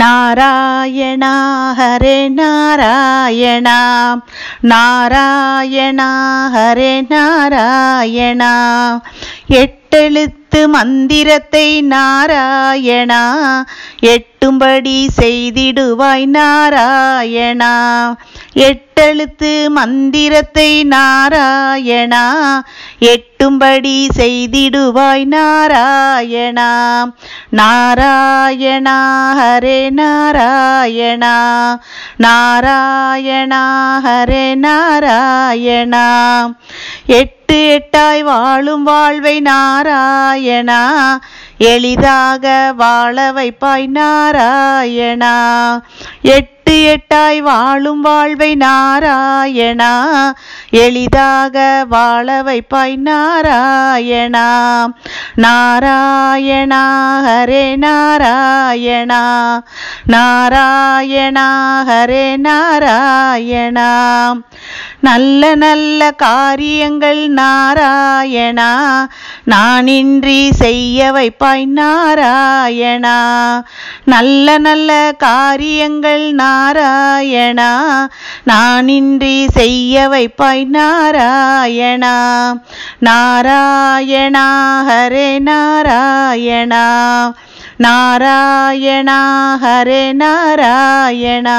நாராயணா ஹரே நாராயணா நாராயணா ஹரே நாராயணா. எட்டெழுத்து மந்திரத்தை நாராயணா எட்டும்படி செய்திடுவாய் நாராயணா. எட்டெழுத்து மந்திரத்தை நாராயணா எட்டும்படி செய்திடுவாய் நாராயணா. நாராயணா ஹரே நாராயணா நாராயணா ஹரே நாராயணா. எட்டு எட்டாய் வாழும் வாழ்வை நாராயணா எளிதாக வாழ வைப்பாய் நாராயணா. எட்டு எட்டாய் வாழும் வாழ்வை நாராயணா எளிதாக வாழ வைப்பாய் நாராயணா. நாராயணா ஹரே நாராயணா நாராயணா ஹரே நாராயணா. நல்ல நல்ல காரியங்கள் நாராயணா நானின்றி செய்ய வைப்பாய் நாராயணா. நல்ல நல்ல காரியங்கள் நாராயணா நானின்றி செய்ய வைப்பாய் நாராயணா. நாராயணா ஹரே நாராயணா நாராயணா ஹரே நாராயணா.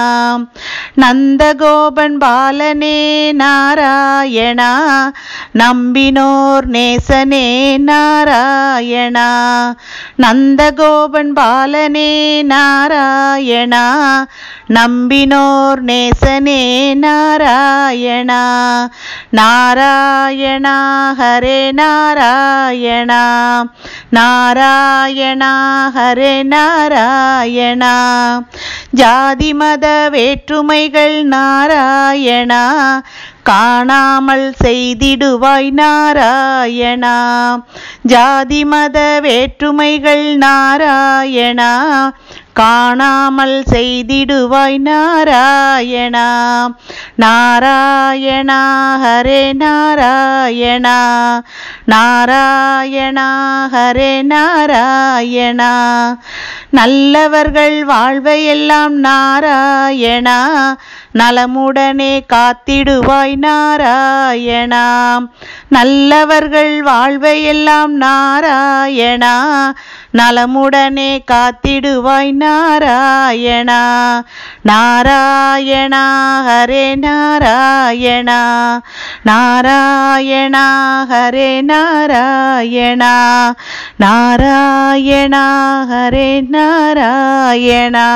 நந்தகோபன் பாலனே நாராயணா நம்பினோர் நேசனே நாராயணா. நந்தகோபன் பாலனே நாராயணா நம்பினோர் நேசனே நாராயணா. நாராயணா ஹரே நாராயணா நாராயணா ஹரே நாராயணா. ஜாதி மத வேற்றுமைகள் நாராயணா காணாமல் செய்திடுவாய் நாராயணா. ஜாதி மத வேற்றுமைகள் நாராயணா காணாமல் செய்திடுவாய் நாராயணா. நாராயணா ஹரே நாராயணா நாராயணா ஹரே நாராயணா. நல்லவர்கள் வாழ்வையெல்லாம் நாராயணா நலமுடனே காத்திடுவாய் நாராயணா. நல்லவர்கள் வாழ்வையெல்லாம் நாராயணா நலமுடனே காத்திடுவாய் நாராயணா. நாராயணா ஹரே நாராயணா நாராயணா ஹரே நாராயணா நாராயணா ஹரே நாராயணா.